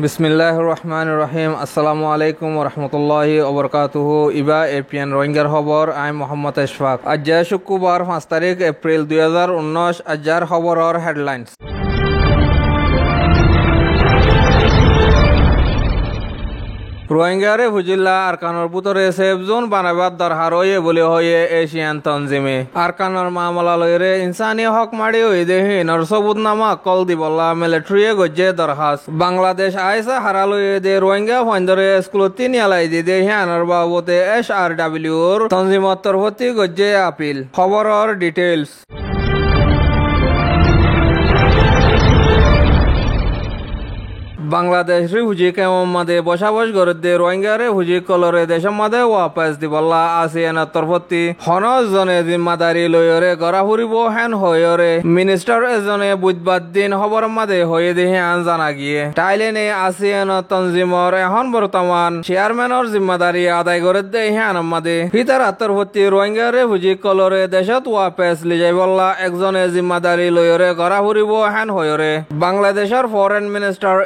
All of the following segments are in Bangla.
বিসমিল্লাহির রহমানির রহিম। আসসালামু আলাইকুম ওরহমতুল্লাহি ওবরকাতুহু। ইবা এপিএন রোহিঙ্গার খবর। আই মোহাম্মদ এশফাক। আজ শুক্রবার 5 তারিখ এপ্রিল 2019। আজর খবরের হেডলাইন্স। রোহিঙ্গারে ফুজিল্লা আরকানোর পুতরে সেফ জোন বানাবার দরকার হয়ে বলে হয়ে এশিয়ান তনজিমে আরকানোর মামলা লয়রে ইনসানি হক মারি হয়ে দেহি নরসবুত নামা কল দিবল্লা মিলিটারিয়ে গজ্জে দরখাস্ত। বাংলাদেশ আইসা হারালয়ে দে রোহিঙ্গা ফাইন্দরে স্কুলতি নিয়ালাই দি দেহি আনার বাবতে SRWর তনজিমত তরফতি গজ্জে আপিল। খবরের ডিটেইলস। বাংলাদেশ রিফিউজি ক্যাম্প মাদে বসাবস গরদে রোহিঙ্গারে হুজি কলরে দেশের মাদে ওয়াপাস দিবল্লা আসিয়ান তরফতি হনজ জনে জিম্মাদারি লয়রে গড়া ফুরিব হেন হয়রে মিনিস্টার এজনে বুধবার দিন খবর মাদে হয়ে দেহে আন জানা গিয়ে টাইলেনে আসিয়ান তনজিমর এখন বর্তমান চেয়ারম্যানর জিম্মাদারি আদায় করে দেহে আন মাদে হিতার তরফতি রোহিঙ্গারে হুজি কলরে দেশত ওয়াপাস লিজাইবল্লা একজনে জিম্মাদারি লয়রে গড়া ফুরিব হেন হয়রে বাংলাদেশের ফরেন মিনিস্টার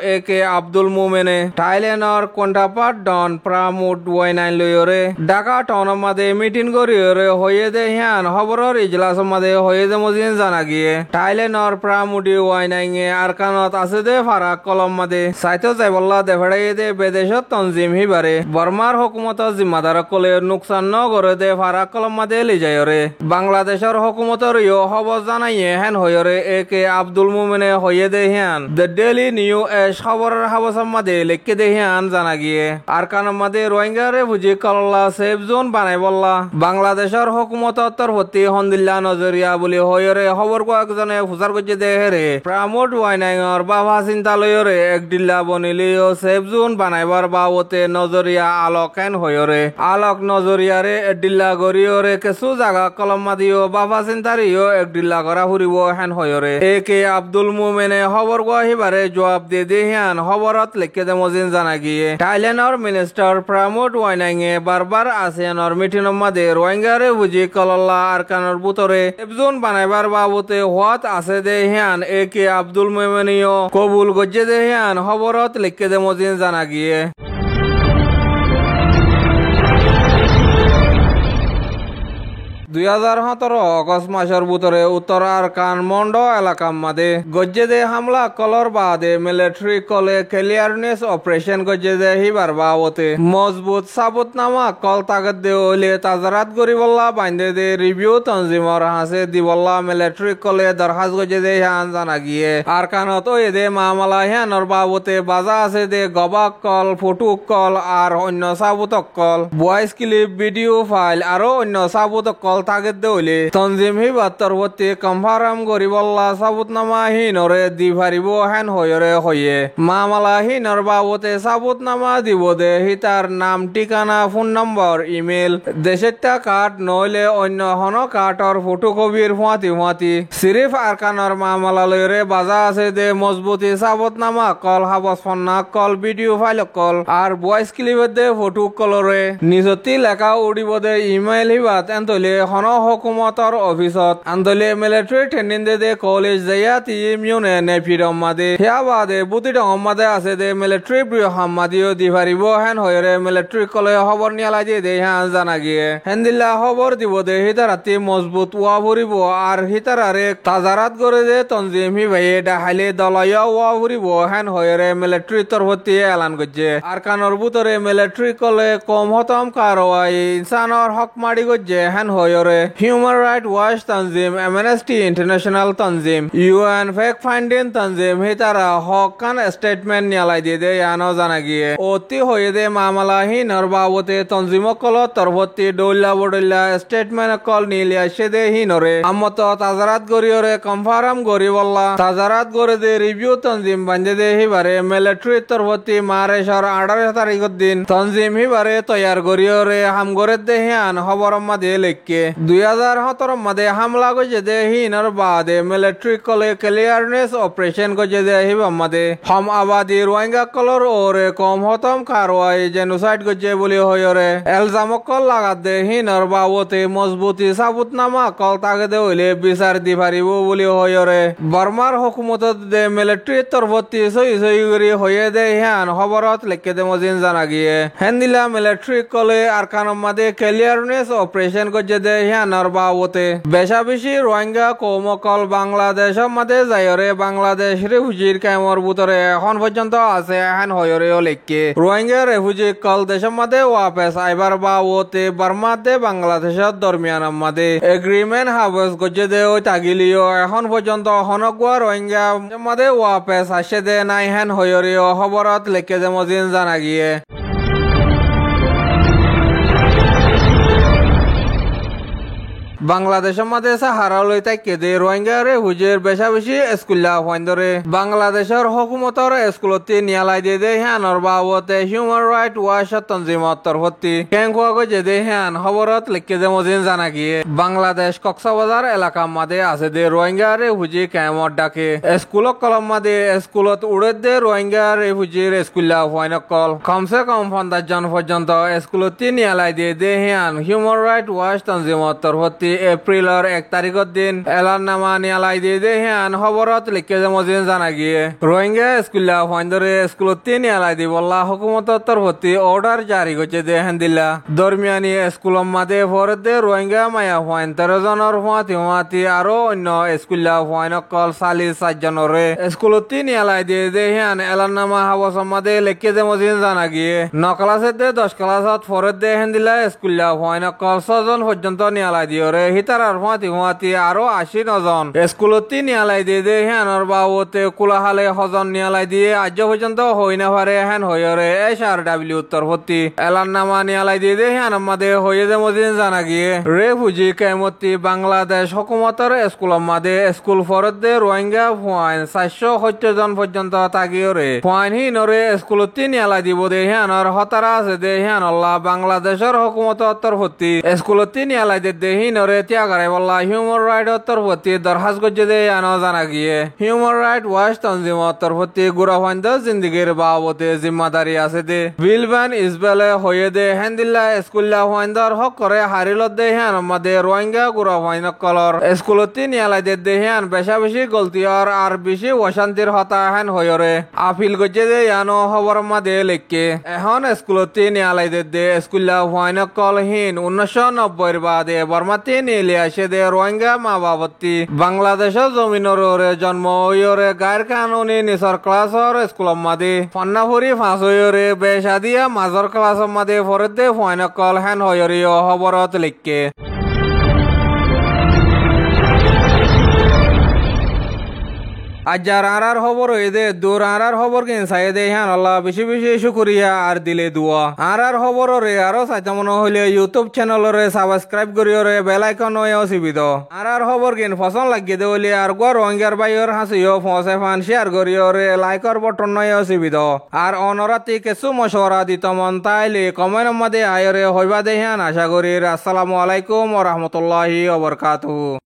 আব্দুল মোমেনে থাইল্যান্ডর কোন্টাপাট ডন প্রামুড ওয়াইনাইন লয়রে ঢাকা টাউন মাদে মিটিং করিয়রে হয়ে দে হ্যান খবরের ইজলাস মাদে হয়ে দে মজিন জানা গিয়ে থাইল্যান্ডর প্রামুডি ওয়াইনাইনে আরকানত আছে দে ফারাক কলম মাদে সাইতো যাইবল্লা দেফাড়াই দে বেদেশত তনজিম হিবারে বর্মার হুকুমত জিম্মাদার কলে নুকসান ন করে দে ফারাক কলম মাদে লিজায়রে বাংলাদেশের হুকুমতর ইয় খবর জানাইয়ে হেন হয়রে আব্দুল মোমেনে হয়ে দে হ্যান দ্য ডেইলি নিউ এস খবরের হাবসাম মাদে লেখকে দেখে আন জানা গিয়ে আরকান মাদে রোহিঙ্গারে বুঝি কল্লা সেফ জোন বানাই বললা বাংলাদেশের হুকুমত তরফতি হন্দিল্লা নজরিয়া বলি হয়রে খবর কয়েকজনে ফুসার করছে দেহেরে প্রামোড ওয়াইনাইর বাবা চিন্তা লয়রে এক ডিল্লা বনিলিও সেফ জোন বানাইবার বাবতে নজরিয়া আলোক হেন হয়রে আলোক নজরিয়ারে এক ডিল্লা গরিয়রে কিছু জায়গা কলম মাদিও বাবা চিন্তারিও এক ডিল্লা করা ফুরিব হেন হয়রে আব্দুল মোমেনে খবর হিবারে জবাব দিয়ে দেহিয়ান খবরত লিখে দে মজিন জানা গিয়ে থাইল্যান্ডর মিনিস্টার প্রামোড ওয়াইনাইনে বারবার আসিয়ানর মিটিং মাদে রোহিঙ্গারে বুঝি কলল্লা আরকানোর বুতরে জোন বানাইবার বাবতে হোয়াত আছে দেহিয়ান আব্দুল মোমেনিও কবুল গজ্জে দেহিয়ান খবরত লিখে দে মজিন জানা গিয়ে 2017 অগস্ট মাসের ভিতরে উত্তর আরকান মন্ড এলাকা মাদে গজ্জে দে হামলা কলর বাদে মিলিটারি কলে ক্লিয়ারনেস অপারেশন গজ্জে দে হিবার বাবতে মজবুত সাবুত নামা কল তাগত দে ওলে তাজারাত গরিবল্লা বাইন্দে দে রিভিউ তনজিমর হাসে দিবল্লা মিলিটারি কলে দরখাস্ত গজ্জে দে হান জানা গিয়ে আরকানত ওই দে মামলা হ্যানর বাবতে বাজা আছে দে গবাক কল ফটো কল আর অন্য সাবুতক কল ভয়েস ক্লিপ ভিডিও ফাইল আর অন্য সাবুতক কল তাগত দেউলে তনজিম হিবার তরফতি কনফার্ম করিবল্লা সাবুতনামা হিনরে দি পারিব হেন হয়রে হয়ে মামলা হিনর বাবতে সাবুতনামা দিব দে হিতার নাম ঠিকানা ফোন নম্বর ইমেল দেশেরটা কার্ড নইলে অন্য হন কার্ডর ফটোকপির ফুয়াতি সিরিফ আরকানর মামলা লয়রে বাজা আছে দে মজবুতি সাবুতনামা কল হাবস ফন্না কল ভিডিও ফাইল কল আর ভয়েস ক্লিপের দে ফটো কলরে নিজতি লেখা উড়িব দে ইমেল হিবাত এন্তলে হন হুকুমতর অফিসত আন্দোলে মিলিটারি ট্রেনিং দে কলেজ যাইয়া টিম ইউনে নেফিরম মাদে হিয়া বাদে বুতি ডং মাদে আছে দে মিলিটারি প্রিয় হামাদিও দি পারিব হেন হয়রে মিলিটারি কলে খবর নিয়ালাই দিয়ে দে হ্যাঁ জানা গিয়ে হেন্দিল্লা খবর দিব দে হিতারাতি মজবুত ওয়া ভরিব আর হিতারারে তাজারাত করে দে তনজিম হি ভাইয়ে ডাহাইলে দলয়া ওয়া ভরিব হেন হয়রে মিলিটারি তরফতি এলান করছে আরকানোর ভিতরে মিলিটারি কলে কম হতম কারওয়াই ইনসানর হক মারি করছে হেন হয়রে human right watch তনজিম Amnesty international তনজিম UN fake finding তনজিম হিতারা হক কান স্টেটমেন্ট নিয়ালাই দিয়ে দে ইয়ানো জানা গিয়ে অতি হয়ে দে মামলা হিনর বাবতে তনজিম কল তরফতি ডৌল্লা বডল্লা স্টেটমেন্ট কল নিলিয়া সে দে হিনরে আমত তাজারাত গরিয়রে কনফার্ম গরিবল্লা তাজারাত গরে দে রিভিউ তনজিম বান্ধে দে হিবারে মিলিটারি তরফতি মারেশর 18 তারিখের দিন তনজিম হিবারে তৈয়ার গরিয়রে হাম গরে দে হিয়ান খবর মাদে লেখকে 2017 মাদে হামলা গজে দে হিনর বাদে মিলিটারি কলে ক্লিয়ারনেস অপারেশন গজে দে হিবা মাদে হম আবাদি রোহিঙ্গা কলর ওরে কম হতম কারওয়াই জেনোসাইড গজে বলি হয়রে এলজামকল লাগাত দে হিনর বাবতে মজবুতি সাবুতনামা কল তাগে দে হইলে বিচার দি পারিব বলি হয়রে বর্মার হুকুমত দে মিলিটারি তরবতি সই সই করি হয়ে দে হ্যান খবরত লেখকে দে মজিন জানা গিয়ে হেন্দিলা মিলিটারি কলে আরকানম মাদে ক্লিয়ারনেস অপারেশন গজে দে হ্যানর বাবতে বেশা বেশি রোহিঙ্গা কৌমকল বাংলাদেশ মাদে যায়রে বাংলাদেশ রেফুজির ক্যাম্পর ভিতরে এখন পর্যন্ত আছে হ্যান হয়রে লেখকে রোহিঙ্গা রেফুজি কল দেশের মাদে ওয়াপেস আইবার বাবতে বর্মাতে বাংলাদেশের দরমিয়ান মাদে এগ্রিমেন্ট হাবস গজে দে ওই তাগিলিও এখন পর্যন্ত হনগুয়া রোহিঙ্গা মাদে ওয়াপেস আসে দে নাই হ্যান হয়রে খবরত লেখকে দে মজিন জানা গিয়ে বাংলাদেশের মাঝে সাহারা লই তাইকে দে রোহিঙ্গা রেফুজির বেশা বেশি স্কুল্লা হইন ধরে বাংলাদেশের হুকুমতর স্কুলতে নিয়ালাই দিয়ে দে হ্যানর বাবতে হিউম্যান রাইট ওয়াচ তনজিমত তরফতি কেঙ্কুয়া গজে দে হ্যান খবরত লিখকে দে মজিন জানা গিয়ে বাংলাদেশ কক্সবাজার এলাকা মাদে আছে দে রোহিঙ্গা রেফুজি ক্যাম্পত ডাকে স্কুলক কলম মাদে স্কুলত উড়ে দে রোহিঙ্গা রেফুজির স্কুল্লা হইন কল কমসে কম 50 জন পর্যন্ত স্কুলতে নিয়ালাই দিয়ে দে হ্যান হিউম্যান রাইট ওয়াচ তনজিমত তরফতি এপ্রিলের 1 তারিখের দিন এলান নামা নিয়ালাই দিয়ে দে হ্যান খবরত লিখকে যে মজিন জানা গিয়ে রোহিঙ্গা স্কুল্লা হইন ধরে স্কুলত নিয়ালাই দি বল্লা হুকুমতর তরফতি অর্ডার জারি করছে দে হেন্দিল্লা দরমিয়ানি স্কুলম মাদে ভরে দে রোহিঙ্গা মায়া হইন 13 জনের হুয়াতি আরো অন্য স্কুল্লা হইন কল 4 জনরে স্কুলত নিয়ালাই দিয়ে দে হ্যান এলান নামা হাবসম মাদে লিখকে যে মজিন জানা গিয়ে 9 ক্লাসে দে 10 ক্লাসত ফরে দে হেন্দিল্লা স্কুল্লা হইন কল 6 জন পর্যন্ত নিয়ালাই দিয়ে হিতারার হুয়াতি আরো 80 জন স্কুলতি নিয়ালাই দিয়ে দে হ্যানর বাবতে কুলাহালে হজন নিয়ালাই দিয়ে আজ পর্যন্ত হই না পারে হ্যান হইরে SRW উত্তরপতি এলান নামা নিয়ালাই দিয়ে দে হ্যান মাদে হয়ে দে মজিন জানা গিয়ে রেফুজি কেমতি বাংলাদেশ হুকুমতর স্কুল মাদে স্কুল ফরত দে রোহিঙ্গা ফুয়াইন 470 জন পর্যন্ত তাগিয়রে ফুয়াইন হিনরে স্কুলতি নিয়ালাই দিব দে হ্যানর হতারা আছে দে হ্যান আল্লাহ বাংলাদেশের হুকুমতর তরফতি স্কুলতি নিয়ালাই দে হিনরে ত্যাগারে বল্লা হিউম্যান রাইট তরফতি দরখাস্ত গজে দে আনো জানা গিয়ে হিউম্যান রাইট ওয়াচ তনজিমত তরফতি গুরাফাইন্দ জিন্দিগির বাবতে জিম্মাদারি আছে দে বিলবান ইসবেলে হয়ে দে হেন্দিল্লা স্কুল্লা হইন্দর হক করে হারিলত দে হ্যান মাদে রোহিঙ্গা গুরাফাইন কলর স্কুলতি নিয়ালাই দে হ্যান বেশা বেশি গলতি আর বেশি অশান্তির হতা হ্যান হয়রে আপিল গজে দে আনো খবর মাদে লেখকে এখন স্কুলতি নিয়ালাই দে স্কুল্লা হইন কল হিন 1990 বাদে বর্মাতি নিলে আসে দে রোহিঙ্গা মা বাবতি বাংলাদেশের জমিনের জন্ম হইরে গায়ের কানুনি নিচর ক্লাসর স্কুল মাদে ফন্নাফুরি ফাঁস হইরে বেশাদিয়া মাজর ক্লাস মাদে ফরে দে ফয়ন কল হ্যান হইরে খবরত লিখকে আজার আর খবর হয়ে দে দূর আর খবর কিন চাই দে হ্যান আল্লাহ বেশি বেশি শুক্রিয়া আর দিলে দুয়া আর খবর রে আরো চাইতে মনে হইলে ইউটিউব চ্যানেল রে সাবস্ক্রাইব করিও রে বেল আইকন হয়ে সুবিধ আর খবর কিন পছন্দ লাগিয়ে দে হইলে আর গো রোহিঙ্গার বাইর হাসিও ফসে ফান শেয়ার করিও রে লাইকর বটন নয় সুবিধ আর অনরাতি কিছু মশওয়ারা দিত মন তাইলে কমেন্ট মধ্যে আয়রে হইবা দে হ্যান আশা করি আসসালামু আলাইকুম ওয়া রাহমাতুল্লাহি ওয়া বারাকাতুহু।